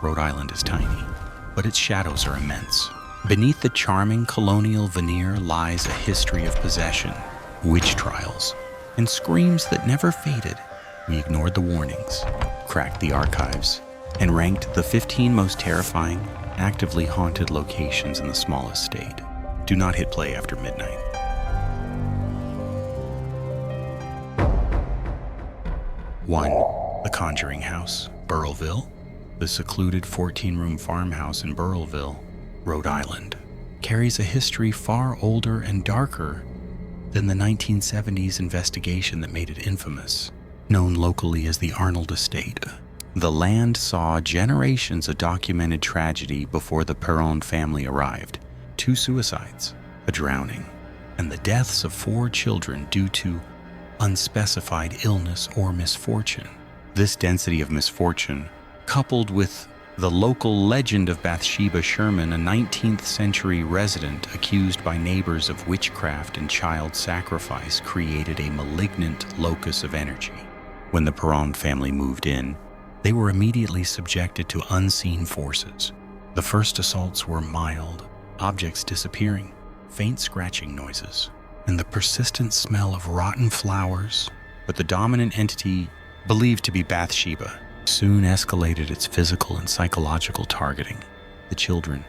Rhode Island is tiny, but its shadows are immense. Beneath the charming colonial veneer lies a history of possession, witch trials, and screams that never faded. We ignored the warnings, cracked the archives, and ranked the 15 most terrifying, actively haunted locations in the smallest state. Do not hit play after midnight. One, the Conjuring House, Burrillville. The secluded 14-room farmhouse in Burrillville, Rhode Island, carries a history far older and darker than the 1970s investigation that made it infamous. Known locally as the Arnold Estate, the land saw generations of documented tragedy before the Perron family arrived. 2 suicides, a drowning, and the deaths of 4 children due to unspecified illness or misfortune. This density of misfortune, coupled with the local legend of Bathsheba Sherman, a 19th century resident accused by neighbors of witchcraft and child sacrifice, created a malignant locus of energy. When the Perron family moved in, they were immediately subjected to unseen forces. The first assaults were mild, objects disappearing, faint scratching noises, and the persistent smell of rotten flowers, but the dominant entity, believed to be Bathsheba, soon escalated its physical and psychological targeting. The children,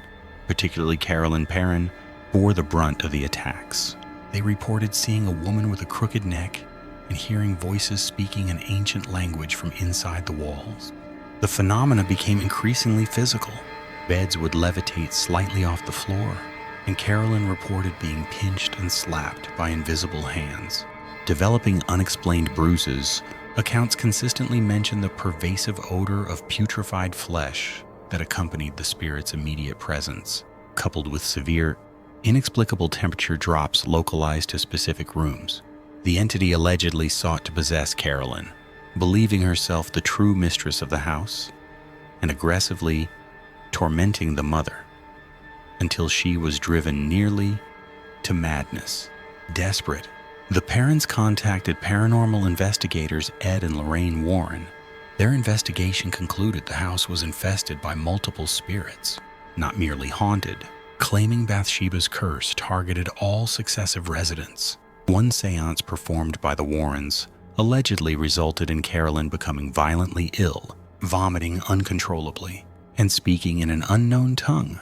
particularly Carolyn Perron, bore the brunt of the attacks. They reported seeing a woman with a crooked neck and hearing voices speaking an ancient language from inside the walls. The phenomena became increasingly physical. Beds would levitate slightly off the floor, and Carolyn reported being pinched and slapped by invisible hands. Developing unexplained bruises, accounts consistently mention the pervasive odor of putrefied flesh that accompanied the spirit's immediate presence, coupled with severe, inexplicable temperature drops localized to specific rooms. The entity allegedly sought to possess Carolyn, believing herself the true mistress of the house, and aggressively tormenting the mother until she was driven nearly to madness. Desperate, the parents contacted paranormal investigators Ed and Lorraine Warren. Their investigation concluded the house was infested by multiple spirits, not merely haunted, claiming Bathsheba's curse targeted all successive residents. One seance performed by the Warrens allegedly resulted in Carolyn becoming violently ill, vomiting uncontrollably, and speaking in an unknown tongue.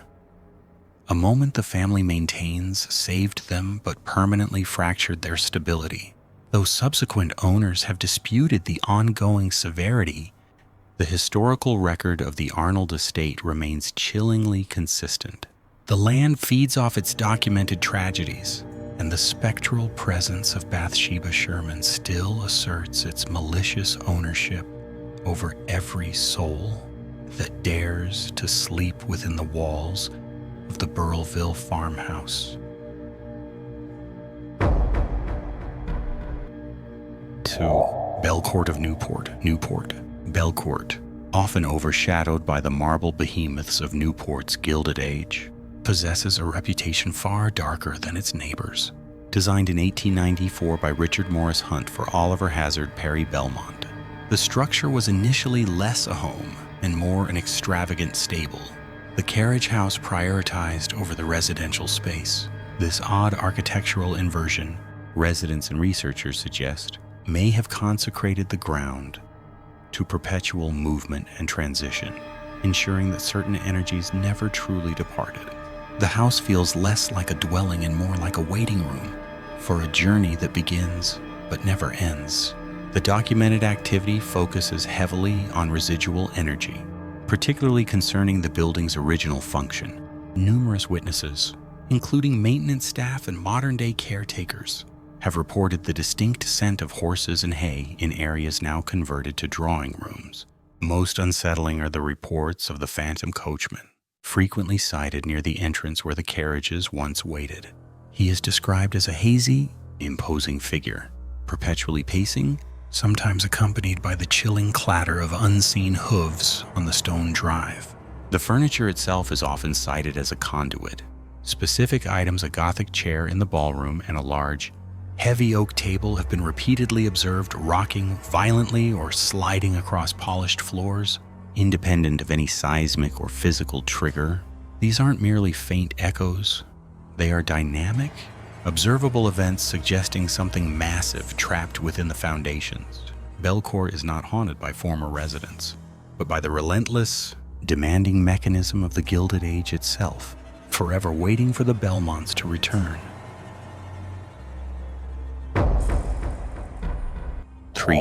A moment the family maintains saved them but permanently fractured their stability. Though subsequent owners have disputed the ongoing severity, the historical record of the Arnold estate remains chillingly consistent. The land feeds off its documented tragedies, and the spectral presence of Bathsheba Sherman still asserts its malicious ownership over every soul that dares to sleep within the walls of the Burrillville farmhouse. 2. Belcourt of Newport. Belcourt, often overshadowed by the marble behemoths of Newport's Gilded Age, possesses a reputation far darker than its neighbors. Designed in 1894 by Richard Morris Hunt for Oliver Hazard Perry Belmont, the structure was initially less a home and more an extravagant stable. The carriage house prioritized over the residential space. This odd architectural inversion, residents and researchers suggest, may have consecrated the ground to perpetual movement and transition, ensuring that certain energies never truly departed. The house feels less like a dwelling and more like a waiting room for a journey that begins but never ends. The documented activity focuses heavily on residual energy, particularly concerning the building's original function. Numerous witnesses, including maintenance staff and modern-day caretakers, have reported the distinct scent of horses and hay in areas now converted to drawing rooms. Most unsettling are the reports of the phantom coachman, frequently sighted near the entrance where the carriages once waited. He is described as a hazy, imposing figure, perpetually pacing, sometimes accompanied by the chilling clatter of unseen hooves on the stone drive. The furniture itself is often cited as a conduit. Specific items, a Gothic chair in the ballroom and a large, heavy oak table, have been repeatedly observed rocking violently or sliding across polished floors. independent of any seismic or physical trigger. These aren't merely faint echoes. They are dynamic, observable events suggesting something massive trapped within the foundations. Belcourt is not haunted by former residents, but by the relentless, demanding mechanism of the Gilded Age itself, forever waiting for the Belmonts to return. 3.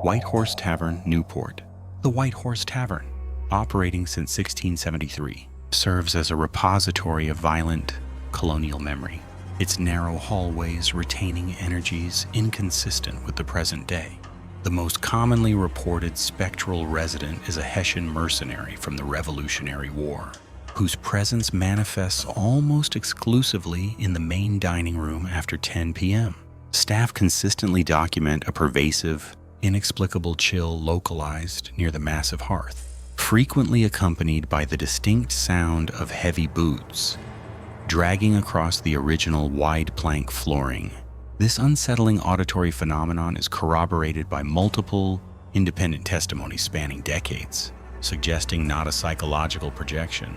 White Horse Tavern, Newport. The White Horse Tavern, operating since 1673, serves as a repository of violent colonial memory, its narrow hallways retaining energies inconsistent with the present day. The most commonly reported spectral resident is a Hessian mercenary from the Revolutionary War, whose presence manifests almost exclusively in the main dining room after 10 p.m. Staff consistently document a pervasive, inexplicable chill localized near the massive hearth, frequently accompanied by the distinct sound of heavy boots dragging across the original wide plank flooring. This unsettling auditory phenomenon is corroborated by multiple independent testimonies spanning decades, suggesting not a psychological projection,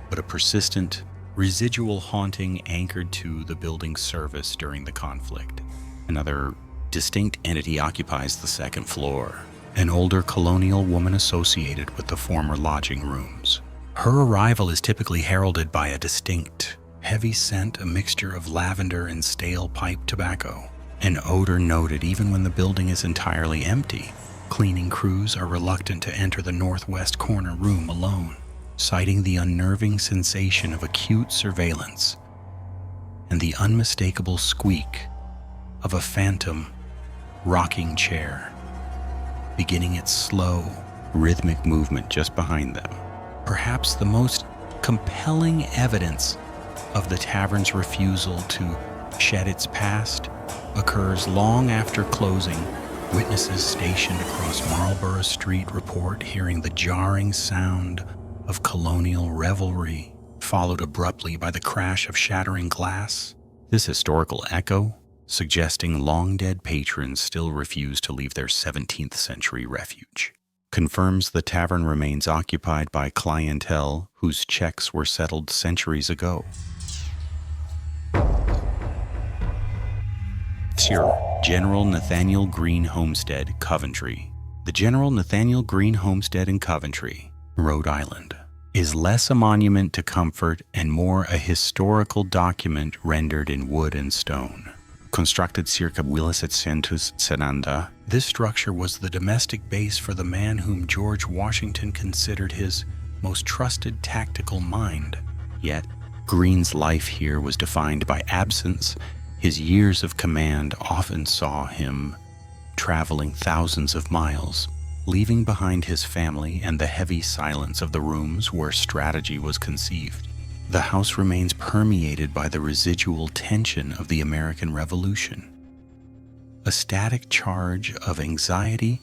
but a persistent, residual haunting anchored to the building's service during the conflict. Another distinct entity occupies the second floor, an older colonial woman associated with the former lodging rooms. Her arrival is typically heralded by a distinct, heavy scent, a mixture of lavender and stale pipe tobacco, an odor noted even when the building is entirely empty. Cleaning crews are reluctant to enter the northwest corner room alone, citing the unnerving sensation of acute surveillance and the unmistakable squeak of a phantom rocking chair beginning its slow, rhythmic movement just behind them. Perhaps the most compelling evidence of the tavern's refusal to shed its past occurs long after closing. Witnesses stationed across Marlborough Street report hearing the jarring sound of colonial revelry, followed abruptly by the crash of shattering glass. This historical echo, suggesting long-dead patrons still refuse to leave their 17th century refuge, confirms the tavern remains occupied by clientele whose checks were settled centuries ago. 0. General Nathaniel Green Homestead, Coventry. The General Nathaniel Green Homestead in Coventry, Rhode Island, is less a monument to comfort and more a historical document rendered in wood and stone. Constructed circa 1770, this structure was the domestic base for the man whom George Washington considered his most trusted tactical mind. Yet, Green's life here was defined by absence. His years of command often saw him traveling thousands of miles, leaving behind his family and the heavy silence of the rooms where strategy was conceived. The house remains permeated by the residual tension of the American Revolution, a static charge of anxiety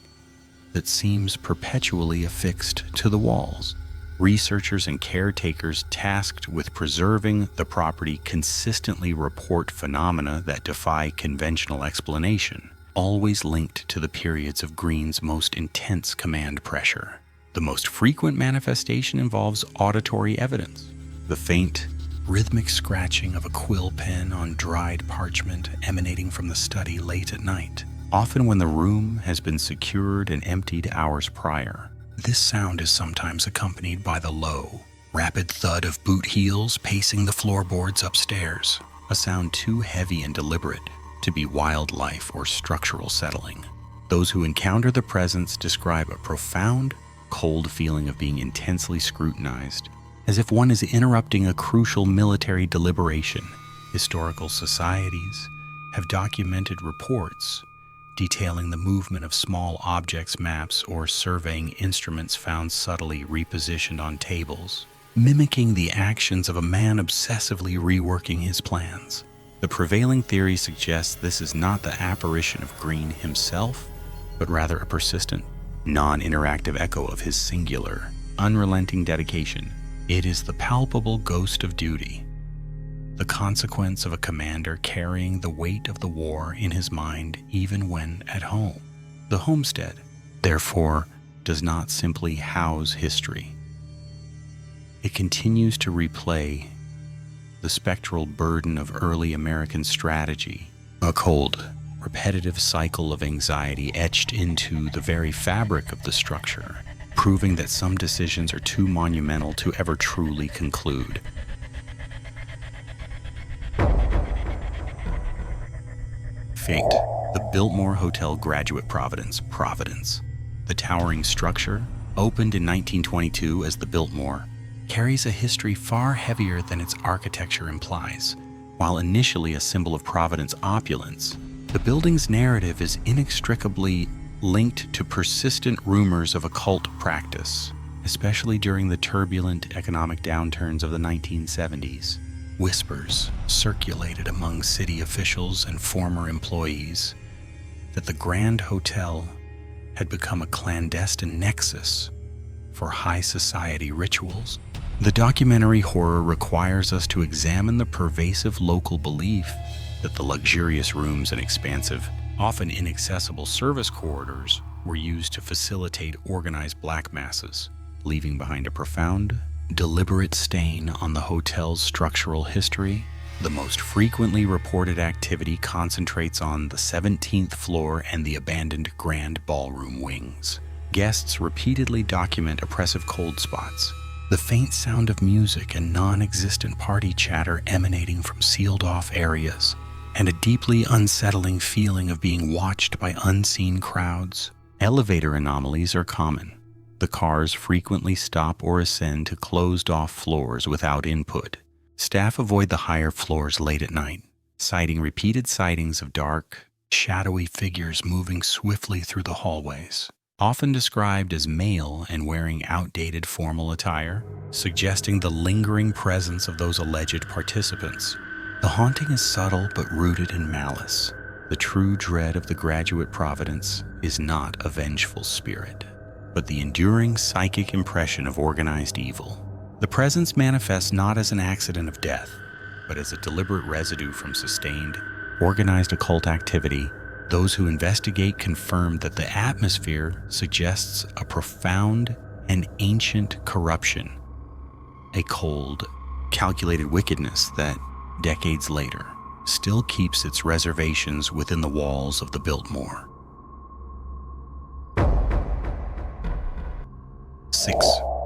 that seems perpetually affixed to the walls. Researchers and caretakers tasked with preserving the property consistently report phenomena that defy conventional explanation, always linked to the periods of Green's most intense command pressure. The most frequent manifestation involves auditory evidence, the faint, rhythmic scratching of a quill pen on dried parchment emanating from the study late at night, often when the room has been secured and emptied hours prior. This sound is sometimes accompanied by the low, rapid thud of boot heels pacing the floorboards upstairs, a sound too heavy and deliberate to be wildlife or structural settling. Those who encounter the presence describe a profound, cold feeling of being intensely scrutinized, as if one is interrupting a crucial military deliberation. Historical societies have documented reports detailing the movement of small objects, maps, or surveying instruments found subtly repositioned on tables, mimicking the actions of a man obsessively reworking his plans. The prevailing theory suggests this is not the apparition of Green himself, but rather a persistent, non-interactive echo of his singular, unrelenting dedication. It is the palpable ghost of duty, the consequence of a commander carrying the weight of the war in his mind even when at home. The homestead, therefore, does not simply house history. It continues to replay the spectral burden of early American strategy, a cold, repetitive cycle of anxiety etched into the very fabric of the structure, proving that some decisions are too monumental to ever truly conclude. Fate. The Biltmore Hotel Graduate Providence. The towering structure, opened in 1922 as the Biltmore, carries a history far heavier than its architecture implies. While initially a symbol of Providence opulence, the building's narrative is inextricably linked to persistent rumors of occult practice, especially during the turbulent economic downturns of the 1970s. Whispers circulated among city officials and former employees that the Grand Hotel had become a clandestine nexus for high society rituals. The documentary horror requires us to examine the pervasive local belief that the luxurious rooms and expansive, often inaccessible service corridors were used to facilitate organized black masses, leaving behind a profound, deliberate stain on the hotel's structural history. The most frequently reported activity concentrates on the 17th floor and the abandoned grand ballroom wings. Guests repeatedly document oppressive cold spots, the faint sound of music and non-existent party chatter emanating from sealed-off areas, and a deeply unsettling feeling of being watched by unseen crowds. Elevator anomalies are common. The cars frequently stop or ascend to closed-off floors without input. Staff avoid the higher floors late at night, citing repeated sightings of dark, shadowy figures moving swiftly through the hallways, often described as male and wearing outdated formal attire, suggesting the lingering presence of those alleged participants. The haunting is subtle but rooted in malice. The true dread of the Graduate Providence is not a vengeful spirit, but the enduring psychic impression of organized evil. The presence manifests not as an accident of death, but as a deliberate residue from sustained, organized occult activity. Those who investigate confirm that the atmosphere suggests a profound and ancient corruption, a cold, calculated wickedness that, decades later, still keeps its reservations within the walls of the Biltmore. 6.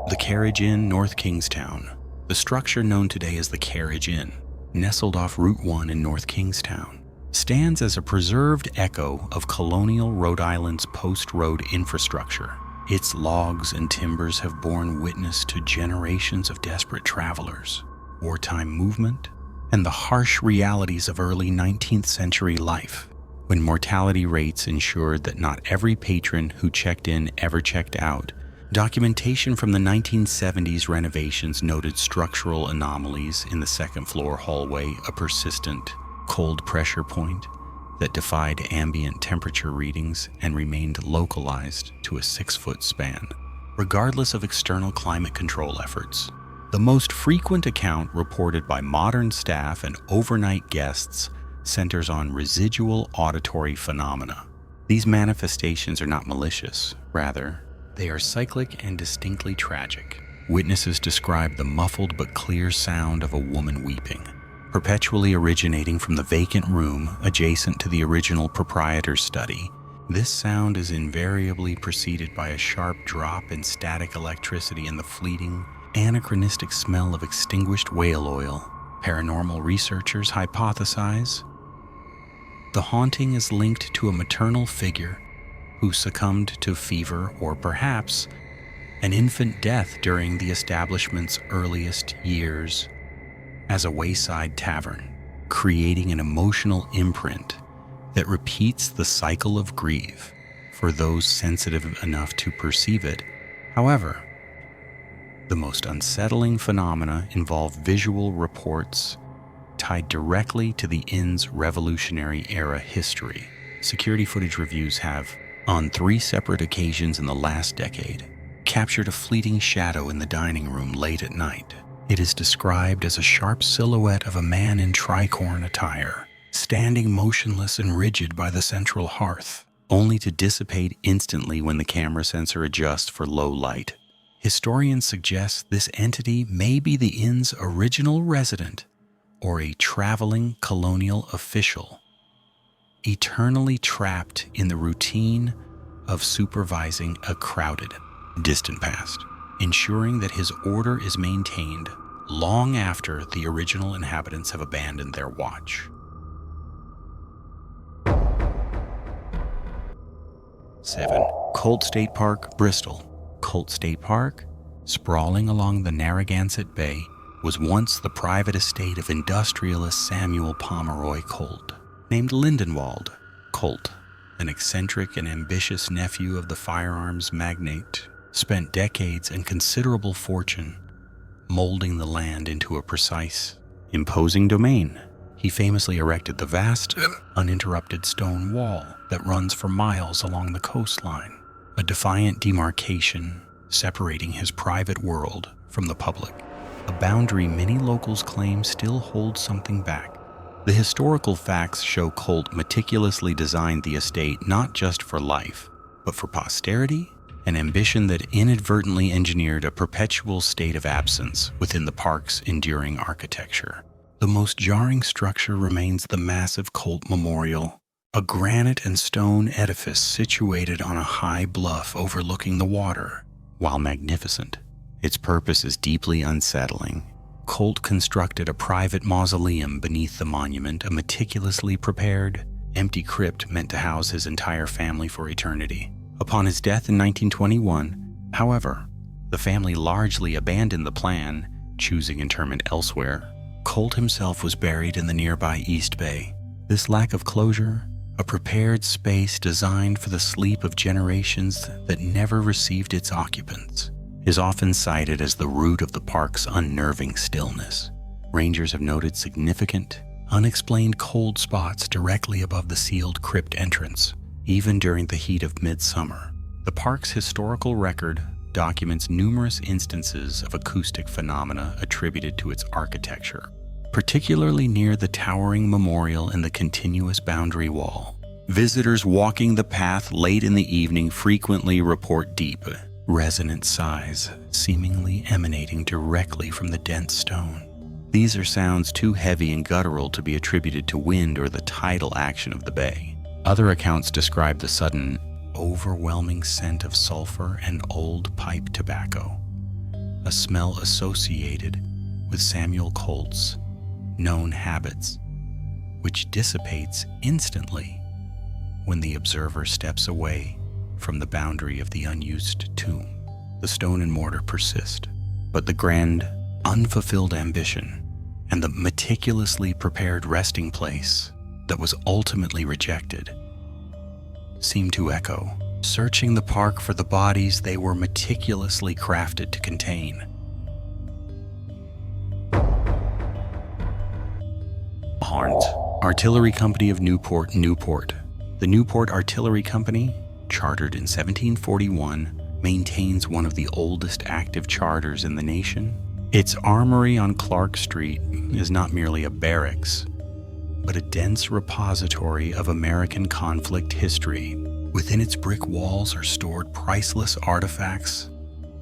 The Carriage Inn, North Kingstown. The structure known today as the Carriage Inn, nestled off Route 1 in North Kingstown, stands as a preserved echo of colonial Rhode Island's post-road infrastructure. Its logs and timbers have borne witness to generations of desperate travelers, wartime movement, and the harsh realities of early 19th century life, when mortality rates ensured that not every patron who checked in ever checked out. Documentation from the 1970s renovations noted structural anomalies in the second-floor hallway, a persistent cold pressure point that defied ambient temperature readings and remained localized to a 6-foot span, regardless of external climate control efforts. The most frequent account reported by modern staff and overnight guests centers on residual auditory phenomena. These manifestations are not malicious, rather, they are cyclic and distinctly tragic. Witnesses describe the muffled but clear sound of a woman weeping, perpetually originating from the vacant room adjacent to the original proprietor's study. This sound is invariably preceded by a sharp drop in static electricity and the fleeting, anachronistic smell of extinguished whale oil. Paranormal researchers hypothesize the haunting is linked to a maternal figure who succumbed to fever or perhaps an infant death during the establishment's earliest years as a wayside tavern, creating an emotional imprint that repeats the cycle of grief for those sensitive enough to perceive it. However, the most unsettling phenomena involve visual reports tied directly to the inn's Revolutionary Era history. Security footage reviews have, on 3 separate occasions in the last decade, captured a fleeting shadow in the dining room late at night. It is described as a sharp silhouette of a man in tricorn attire, standing motionless and rigid by the central hearth, only to dissipate instantly when the camera sensor adjusts for low light. Historians suggest this entity may be the inn's original resident or a traveling colonial official, eternally trapped in the routine of supervising a crowded, distant past, ensuring that his order is maintained long after the original inhabitants have abandoned their watch. 7. Colt State Park, Bristol. Colt State Park, sprawling along the Narragansett Bay, was once the private estate of industrialist Samuel Pomeroy Colt. Named Lindenwald, Colt, an eccentric and ambitious nephew of the firearms magnate, spent decades and considerable fortune molding the land into a precise, imposing domain. He famously erected the vast, uninterrupted stone wall that runs for miles along the coastline, a defiant demarcation separating his private world from the public, a boundary many locals claim still holds something back. The historical facts show Colt meticulously designed the estate not just for life, but for posterity, an ambition that inadvertently engineered a perpetual state of absence within the park's enduring architecture. The most jarring structure remains the massive Colt Memorial, a granite and stone edifice situated on a high bluff overlooking the water. While magnificent, its purpose is deeply unsettling. Colt constructed a private mausoleum beneath the monument, a meticulously prepared, empty crypt meant to house his entire family for eternity. Upon his death in 1921, however, the family largely abandoned the plan, choosing interment elsewhere. Colt himself was buried in the nearby East Bay. This lack of closure, a prepared space designed for the sleep of generations that never received its occupants, is often cited as the root of the park's unnerving stillness. Rangers have noted significant, unexplained cold spots directly above the sealed crypt entrance, even during the heat of midsummer. The park's historical record documents numerous instances of acoustic phenomena attributed to its architecture, particularly near the towering memorial and the continuous boundary wall. Visitors walking the path late in the evening frequently report deep, resonant sighs seemingly emanating directly from the dense stone. These are sounds too heavy and guttural to be attributed to wind or the tidal action of the bay. Other accounts describe the sudden, overwhelming scent of sulfur and old pipe tobacco, a smell associated with Samuel Colt's known habits, which dissipates instantly when the observer steps away from the boundary of the unused tomb. The stone and mortar persist, but the grand, unfulfilled ambition and the meticulously prepared resting place that was ultimately rejected seem to echo, searching the park for the bodies they were meticulously crafted to contain. Arndt, Artillery Company of Newport, Newport. The Newport Artillery Company, chartered in 1741, maintains one of the oldest active charters in the nation. Its armory on Clark Street is not merely a barracks, but a dense repository of American conflict history. Within its brick walls are stored priceless artifacts,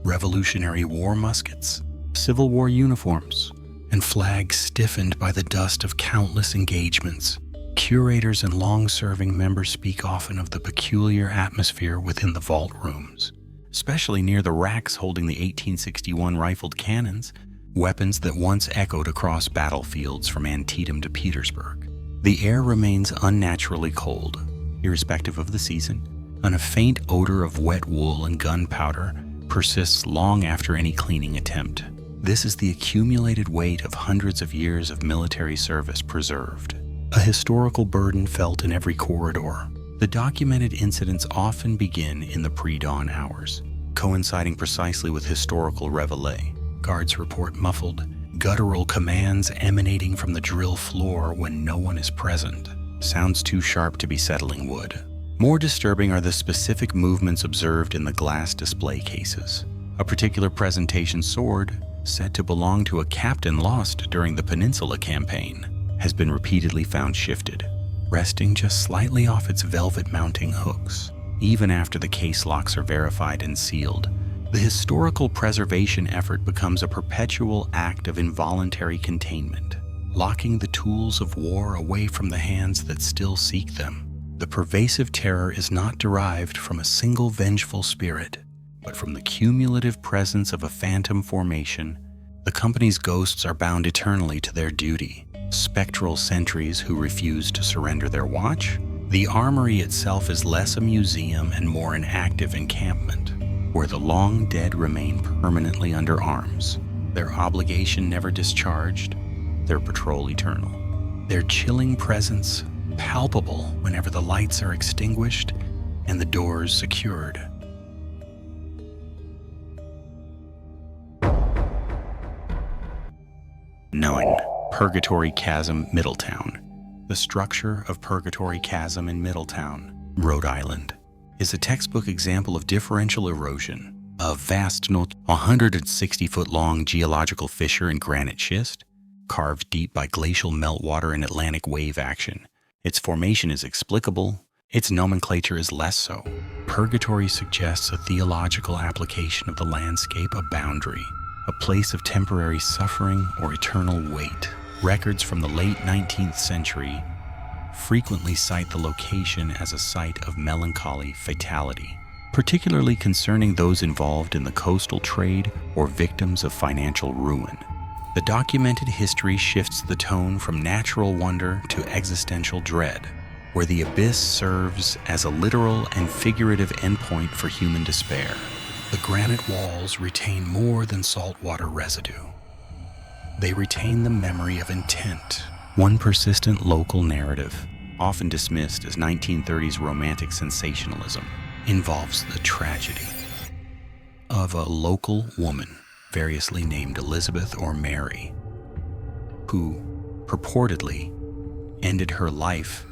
Revolutionary War muskets, Civil War uniforms, and flags stiffened by the dust of countless engagements. Curators and long-serving members speak often of the peculiar atmosphere within the vault rooms, especially near the racks holding the 1861 rifled cannons, weapons that once echoed across battlefields from Antietam to Petersburg. The air remains unnaturally cold, irrespective of the season, and a faint odor of wet wool and gunpowder persists long after any cleaning attempt. This is the accumulated weight of hundreds of years of military service preserved, a historical burden felt in every corridor. The documented incidents often begin in the pre-dawn hours, coinciding precisely with historical reveille. Guards report muffled, guttural commands emanating from the drill floor when no one is present. Sounds too sharp to be settling wood. More disturbing are the specific movements observed in the glass display cases. A particular presentation sword, said to belong to a captain lost during the Peninsula Campaign, has been repeatedly found shifted, resting just slightly off its velvet mounting hooks. Even after the case locks are verified and sealed, the historical preservation effort becomes a perpetual act of involuntary containment, locking the tools of war away from the hands that still seek them. The pervasive terror is not derived from a single vengeful spirit, but from the cumulative presence of a phantom formation. The company's ghosts are bound eternally to their duty, spectral sentries who refuse to surrender their watch. The armory itself is less a museum and more an active encampment, where the long dead remain permanently under arms, their obligation never discharged, their patrol eternal, their chilling presence palpable whenever the lights are extinguished and the doors secured. Knowing Purgatory Chasm, Middletown. The structure of Purgatory Chasm in Middletown, Rhode Island, is a textbook example of differential erosion. A vast 160-foot-long geological fissure in granite schist, carved deep by glacial meltwater and Atlantic wave action. Its formation is explicable, its nomenclature is less so. Purgatory suggests a theological application of the landscape, a boundary, a place of temporary suffering or eternal weight. Records from the late 19th century frequently cite the location as a site of melancholy fatality, particularly concerning those involved in the coastal trade or victims of financial ruin. The documented history shifts the tone from natural wonder to existential dread, where the abyss serves as a literal and figurative endpoint for human despair. The granite walls retain more than saltwater residue. They retain the memory of intent. One persistent local narrative, often dismissed as 1930s romantic sensationalism, involves the tragedy of a local woman, variously named Elizabeth or Mary, who purportedly ended her life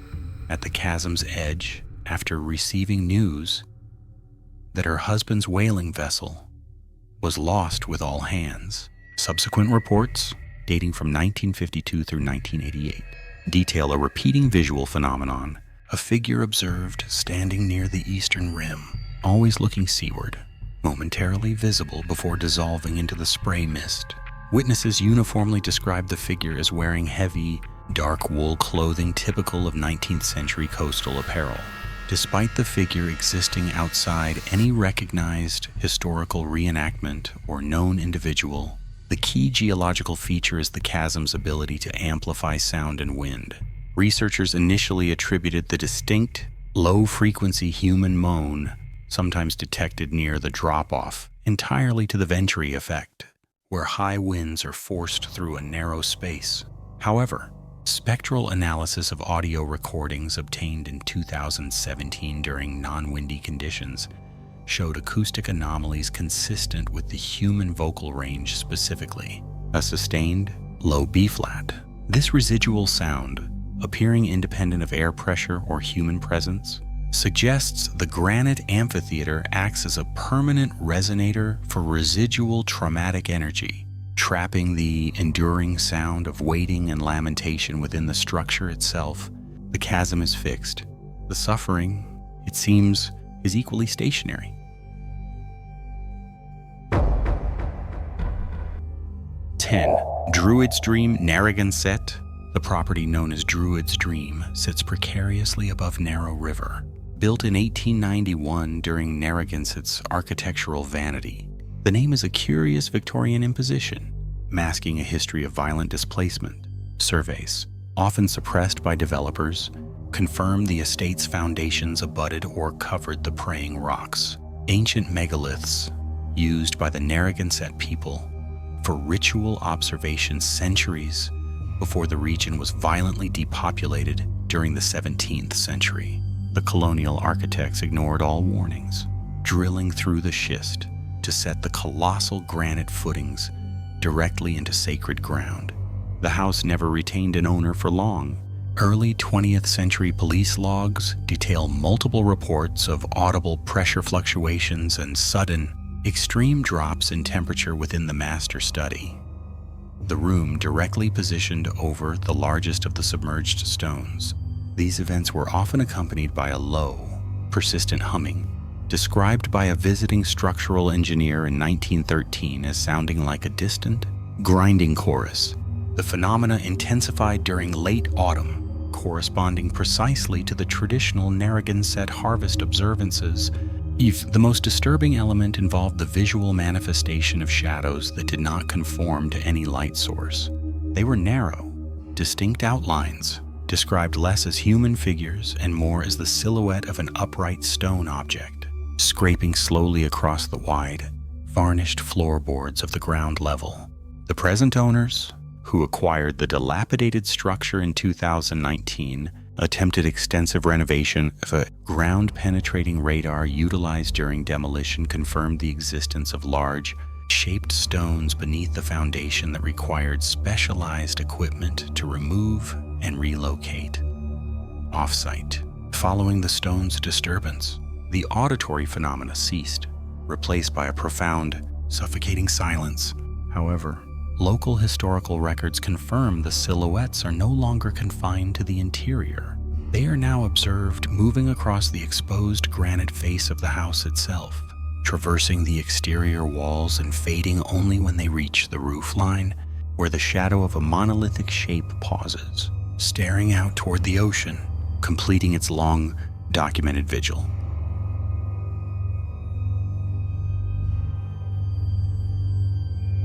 at the chasm's edge after receiving news that her husband's whaling vessel was lost with all hands. Subsequent reports, dating from 1952 through 1988, detail a repeating visual phenomenon, a figure observed standing near the eastern rim, always looking seaward, momentarily visible before dissolving into the spray mist. Witnesses uniformly describe the figure as wearing heavy, dark wool clothing typical of 19th century coastal apparel. Despite the figure existing outside any recognized historical reenactment or known individual, the key geological feature is the chasm's ability to amplify sound and wind. Researchers initially attributed the distinct, low-frequency human moan, sometimes detected near the drop-off, entirely to the Venturi effect, where high winds are forced through a narrow space. However, spectral analysis of audio recordings obtained in 2017 during non-windy conditions showed acoustic anomalies consistent with the human vocal range, specifically a sustained, low B-flat. This residual sound, appearing independent of air pressure or human presence, suggests the granite amphitheater acts as a permanent resonator for residual traumatic energy, trapping the enduring sound of waiting and lamentation within the structure itself. The chasm is fixed. The suffering, it seems, is equally stationary. Druid's Dream, Narragansett. The property known as Druid's Dream sits precariously above Narrow River. Built in 1891 during Narragansett's architectural vanity, the name is a curious Victorian imposition, masking a history of violent displacement. Surveys, often suppressed by developers, confirm the estate's foundations abutted or covered the praying rocks, ancient megaliths used by the Narragansett people for ritual observation centuries before the region was violently depopulated during the 17th century. The colonial architects ignored all warnings, drilling through the schist to set the colossal granite footings directly into sacred ground. The house never retained an owner for long. Early 20th century police logs detail multiple reports of audible pressure fluctuations and sudden, extreme drops in temperature within the master study, the room directly positioned over the largest of the submerged stones. These events were often accompanied by a low, persistent humming, described by a visiting structural engineer in 1913 as sounding like a distant, grinding chorus. The phenomena intensified during late autumn, corresponding precisely to the traditional Narragansett harvest observances. The most disturbing element involved the visual manifestation of shadows that did not conform to any light source. They were narrow, distinct outlines, described less as human figures and more as the silhouette of an upright stone object, scraping slowly across the wide, varnished floorboards of the ground level. The present owners, who acquired the dilapidated structure in 2019, attempted extensive renovation. A ground-penetrating radar utilized during demolition confirmed the existence of large, shaped stones beneath the foundation that required specialized equipment to remove and relocate. Off-site, following the stone's disturbance, the auditory phenomena ceased, replaced by a profound, suffocating silence. However, local historical records confirm the silhouettes are no longer confined to the interior. They are now observed moving across the exposed granite face of the house itself, traversing the exterior walls and fading only when they reach the roof line, where the shadow of a monolithic shape pauses, staring out toward the ocean, completing its long, documented vigil.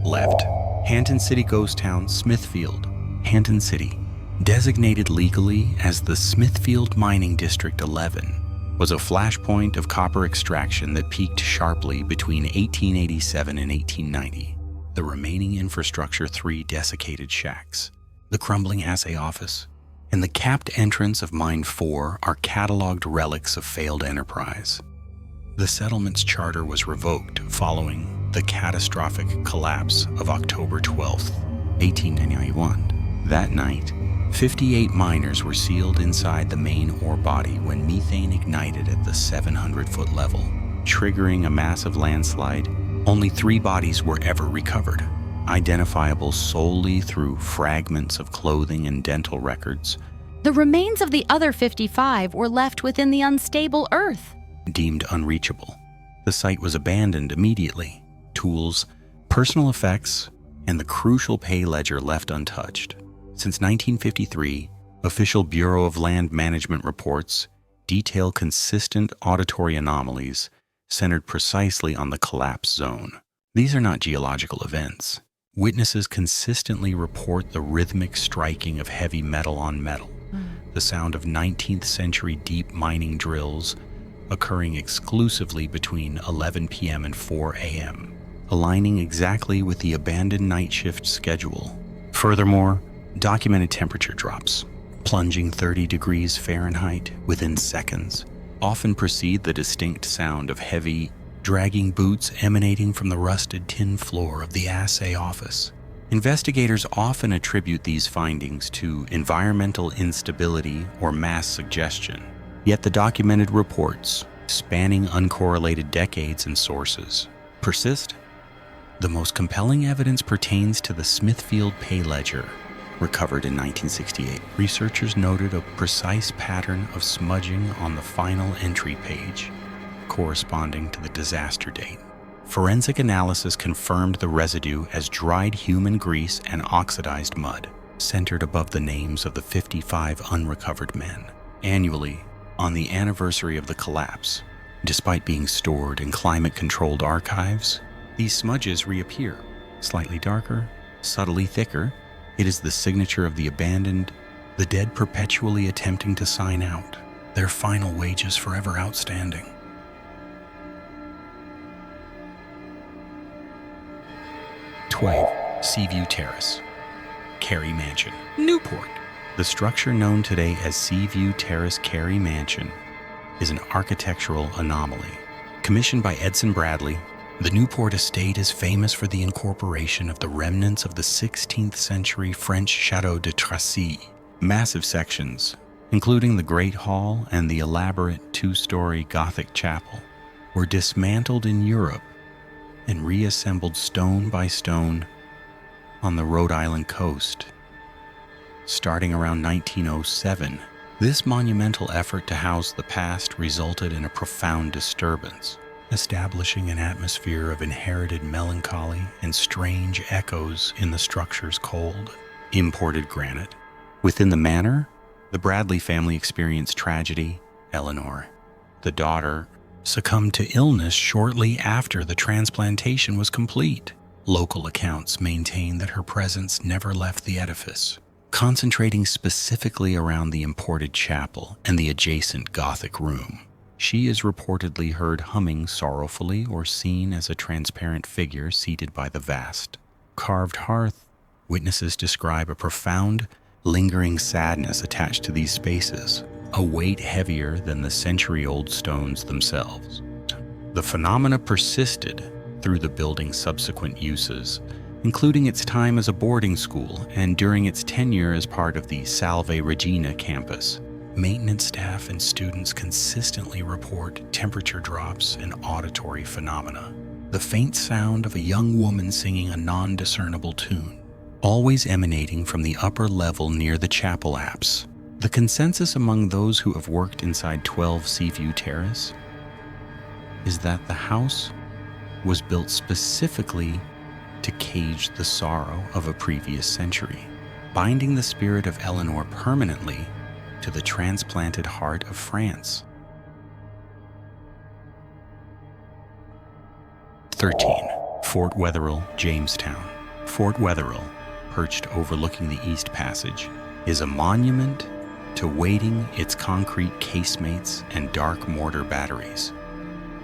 Left. Hampton City Ghost Town, Smithfield, Hampton City, designated legally as the Smithfield Mining District 11, was a flashpoint of copper extraction that peaked sharply between 1887 and 1890. The remaining infrastructure, 3 desiccated shacks, the crumbling assay office, and the capped entrance of Mine 4 are cataloged relics of failed enterprise. The settlement's charter was revoked following the catastrophic collapse of October 12, 1891. That night, 58 miners were sealed inside the main ore body when methane ignited at the 700-foot level, triggering a massive landslide. Only 3 bodies were ever recovered, identifiable solely through fragments of clothing and dental records. The remains of the other 55 were left within the unstable earth, deemed unreachable. The site was abandoned immediately. Tools, personal effects, and the crucial pay ledger left untouched. Since 1953, official Bureau of Land Management reports detail consistent auditory anomalies centered precisely on the collapse zone. These are not geological events. Witnesses consistently report the rhythmic striking of heavy metal on metal, the sound of 19th century deep mining drills occurring exclusively between 11 p.m. and 4 a.m., aligning exactly with the abandoned night shift schedule. Furthermore, documented temperature drops, plunging 30 degrees Fahrenheit within seconds, often precede the distinct sound of heavy, dragging boots emanating from the rusted tin floor of the assay office. Investigators often attribute these findings to environmental instability or mass suggestion, yet the documented reports, spanning uncorrelated decades and sources, persist. The most compelling evidence pertains to the Smithfield pay ledger, recovered in 1968. Researchers noted a precise pattern of smudging on the final entry page, corresponding to the disaster date. Forensic analysis confirmed the residue as dried human grease and oxidized mud, centered above the names of the 55 unrecovered men. Annually, on the anniversary of the collapse, despite being stored in climate-controlled archives, these smudges reappear, slightly darker, subtly thicker. It is the signature of the abandoned, the dead perpetually attempting to sign out, their final wages forever outstanding. Seaview Terrace, Carey Mansion, Newport. The structure known today as Seaview Terrace Carey Mansion is an architectural anomaly. Commissioned by Edson Bradley, the Newport estate is famous for the incorporation of the remnants of the 16th century French Château de Tracy. Massive sections, including the Great Hall and the elaborate 2-story Gothic chapel, were dismantled in Europe and reassembled stone by stone on the Rhode Island coast. Starting around 1907, This monumental effort to house the past resulted in a profound disturbance, establishing an atmosphere of inherited melancholy and strange echoes in the structure's cold, imported granite. Within the manor, the Bradley family experienced tragedy. Eleanor, the daughter, succumbed to illness shortly after the transplantation was complete. Local accounts maintain that her presence never left the edifice, concentrating specifically around the imported chapel and the adjacent Gothic room. She is reportedly heard humming sorrowfully or seen as a transparent figure seated by the vast, carved hearth. Witnesses describe a profound, lingering sadness attached to these spaces, a weight heavier than the century-old stones themselves. The phenomena persisted through the building's subsequent uses, including its time as a boarding school and during its tenure as part of the Salve Regina campus. Maintenance staff and students consistently report temperature drops and auditory phenomena. The faint sound of a young woman singing a non-discernible tune, always emanating from the upper level near the chapel apse. The consensus among those who have worked inside 12 Seaview Terrace is that the house was built specifically to cage the sorrow of a previous century, binding the spirit of Eleanor permanently to the transplanted heart of France. 13. Fort Wetherill, Jamestown. Fort Wetherill, perched overlooking the East Passage, is a monument to weighting its concrete casemates and dark mortar batteries,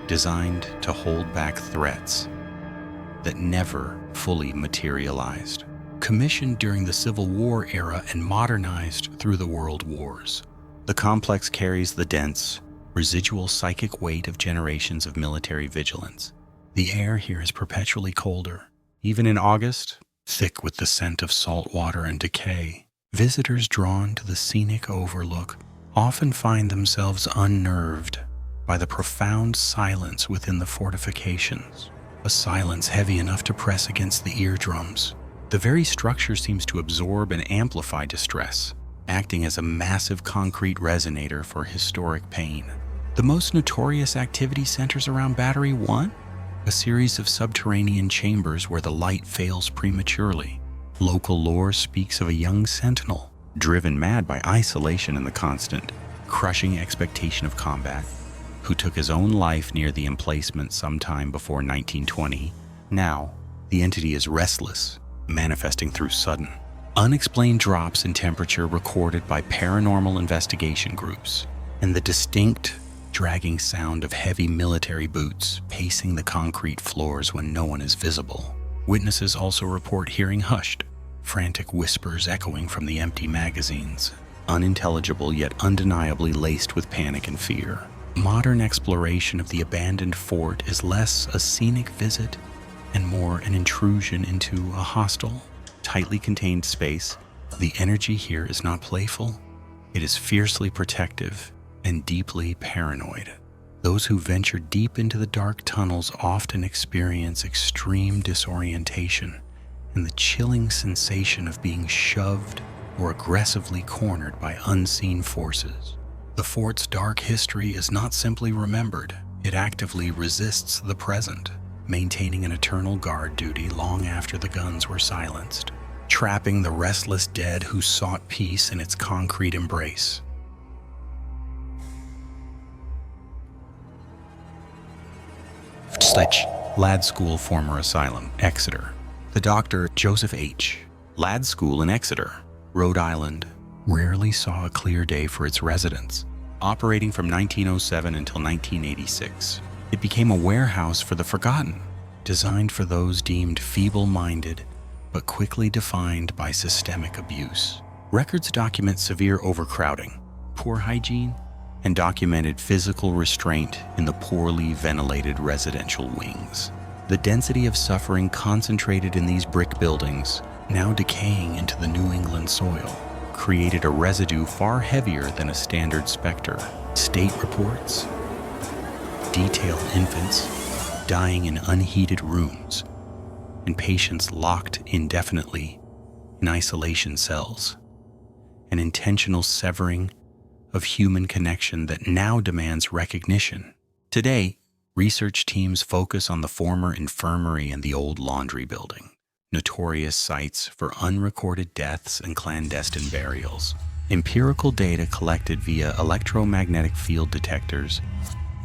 designed to hold back threats that never fully materialized. Commissioned during the Civil War era and modernized through the World Wars, the complex carries the dense, residual psychic weight of generations of military vigilance. The air here is perpetually colder, even in August, thick with the scent of salt water and decay. Visitors drawn to the scenic overlook often find themselves unnerved by the profound silence within the fortifications, a silence heavy enough to press against the eardrums. The very structure seems to absorb and amplify distress, acting as a massive concrete resonator for historic pain. The most notorious activity centers around Battery 1, a series of subterranean chambers where the light fails prematurely. Local lore speaks of a young sentinel, driven mad by isolation and the constant, crushing expectation of combat, who took his own life near the emplacement sometime before 1920. Now, the entity is restless, manifesting through sudden, unexplained drops in temperature recorded by paranormal investigation groups, and the distinct, dragging sound of heavy military boots pacing the concrete floors when no one is visible. Witnesses also report hearing hushed, frantic whispers echoing from the empty magazines, unintelligible yet undeniably laced with panic and fear. Modern exploration of the abandoned fort is less a scenic visit and more an intrusion into a hostile, tightly contained space. The energy here is not playful. It is fiercely protective and deeply paranoid. Those who venture deep into the dark tunnels often experience extreme disorientation and the chilling sensation of being shoved or aggressively cornered by unseen forces. The fort's dark history is not simply remembered, it actively resists the present, maintaining an eternal guard duty long after the guns were silenced, trapping the restless dead who sought peace in its concrete embrace. Ladd School Former Asylum, Exeter. The Dr. Joseph H. Ladd School in Exeter, Rhode Island, rarely saw a clear day for its residents. Operating from 1907 until 1986, it became a warehouse for the forgotten, designed for those deemed feeble-minded but quickly defined by systemic abuse. Records document severe overcrowding, poor hygiene, and documented physical restraint in the poorly ventilated residential wings. The density of suffering concentrated in these brick buildings, now decaying into the New England soil, created a residue far heavier than a standard specter. State reports detail infants dying in unheated rooms and patients locked indefinitely in isolation cells, an intentional severing of human connection that now demands recognition. Today, research teams focus on the former infirmary and the old laundry building, notorious sites for unrecorded deaths and clandestine burials. Empirical data collected via electromagnetic field detectors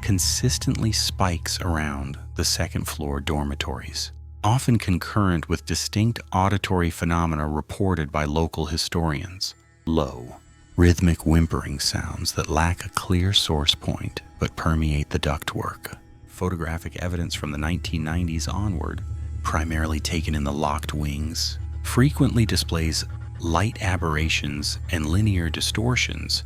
consistently spikes around the second-floor dormitories, often concurrent with distinct auditory phenomena reported by local historians. Low, rhythmic whimpering sounds that lack a clear source point but permeate the ductwork. Photographic evidence from the 1990s onward, primarily taken in the locked wings, frequently displays light aberrations and linear distortions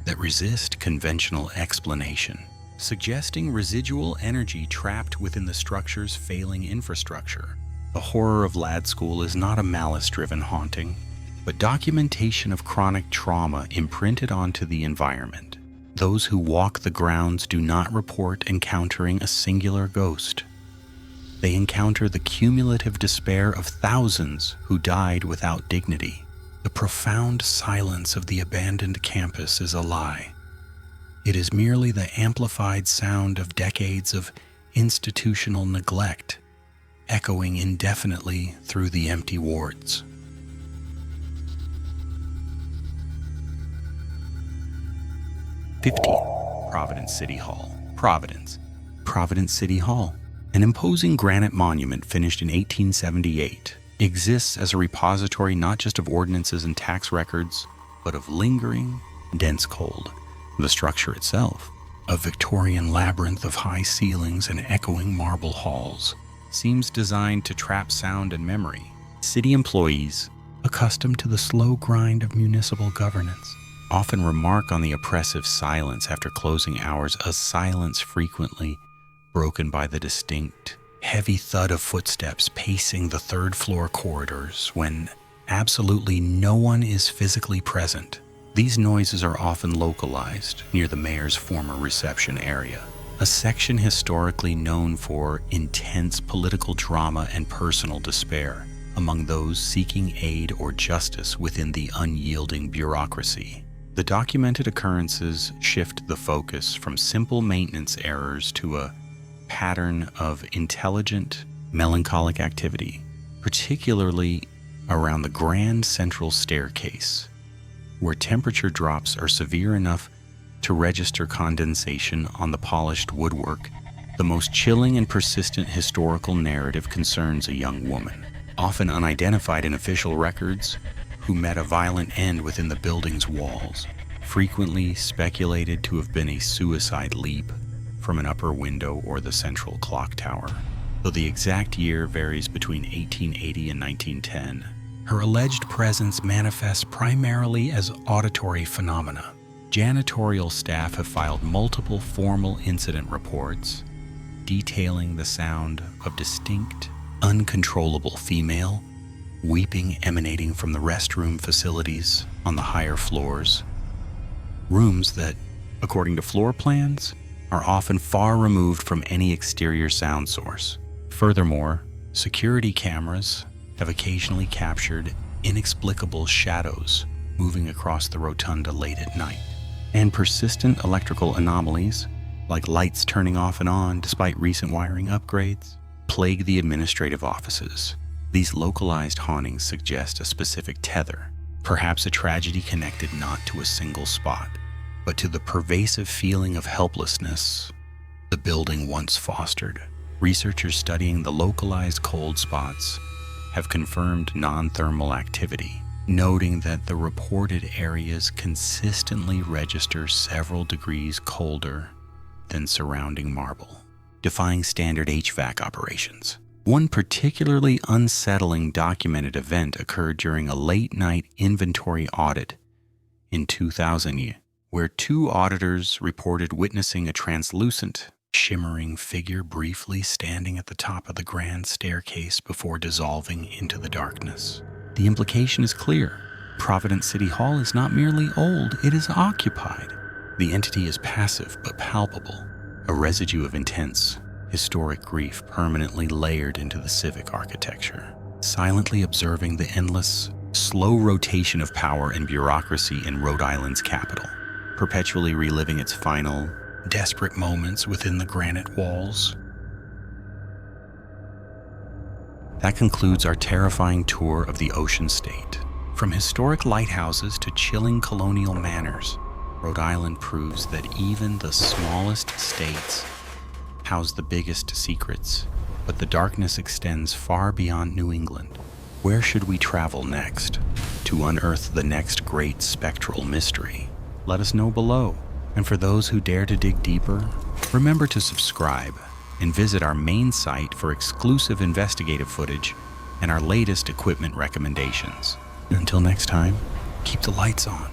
that resist conventional explanation, suggesting residual energy trapped within the structure's failing infrastructure. The horror of Ladd School is not a malice-driven haunting, but documentation of chronic trauma imprinted onto the environment. Those who walk the grounds do not report encountering a singular ghost. They encounter the cumulative despair of thousands who died without dignity. The profound silence of the abandoned campus is a lie. It is merely the amplified sound of decades of institutional neglect, echoing indefinitely through the empty wards. Providence City Hall. Providence City Hall, an imposing granite monument finished in 1878, exists as a repository not just of ordinances and tax records, but of lingering, dense cold. The structure itself, a Victorian labyrinth of high ceilings and echoing marble halls, seems designed to trap sound and memory. City employees, accustomed to the slow grind of municipal governance, often remark on the oppressive silence after closing hours, a silence frequently broken by the distinct, heavy thud of footsteps pacing the third-floor corridors when absolutely no one is physically present. These noises are often localized near the mayor's former reception area, a section historically known for intense political drama and personal despair among those seeking aid or justice within the unyielding bureaucracy. The documented occurrences shift the focus from simple maintenance errors to a pattern of intelligent, melancholic activity, particularly around the grand central staircase, where temperature drops are severe enough to register condensation on the polished woodwork. The most chilling and persistent historical narrative concerns a young woman, often unidentified in official records, who met a violent end within the building's walls, frequently speculated to have been a suicide leap from an upper window or the central clock tower. Though the exact year varies between 1880 and 1910, her alleged presence manifests primarily as auditory phenomena. Janitorial staff have filed multiple formal incident reports detailing the sound of distinct, uncontrollable female weeping emanating from the restroom facilities on the higher floors, rooms that, according to floor plans, are often far removed from any exterior sound source. Furthermore, security cameras have occasionally captured inexplicable shadows moving across the rotunda late at night, and persistent electrical anomalies, like lights turning off and on despite recent wiring upgrades, plague the administrative offices. These localized hauntings suggest a specific tether, perhaps a tragedy connected not to a single spot, but to the pervasive feeling of helplessness the building once fostered. Researchers studying the localized cold spots have confirmed non-thermal activity, noting that the reported areas consistently register several degrees colder than surrounding marble, defying standard HVAC operations. One particularly unsettling documented event occurred during a late-night inventory audit in 2000, where two auditors reported witnessing a translucent, shimmering figure briefly standing at the top of the grand staircase before dissolving into the darkness. The implication is clear. Providence City Hall is not merely old, it is occupied. The entity is passive but palpable, a residue of intense, historic grief permanently layered into the civic architecture, silently observing the endless, slow rotation of power and bureaucracy in Rhode Island's capital. perpetually reliving its final, desperate moments within the granite walls. That concludes our terrifying tour of the Ocean State. From historic lighthouses to chilling colonial manors, Rhode Island proves that even the smallest states house the biggest secrets, but the darkness extends far beyond New England. Where should we travel next to unearth the next great spectral mystery? Let us know below. And for those who dare to dig deeper, remember to subscribe and visit our main site for exclusive investigative footage and our latest equipment recommendations. Until next time, keep the lights on.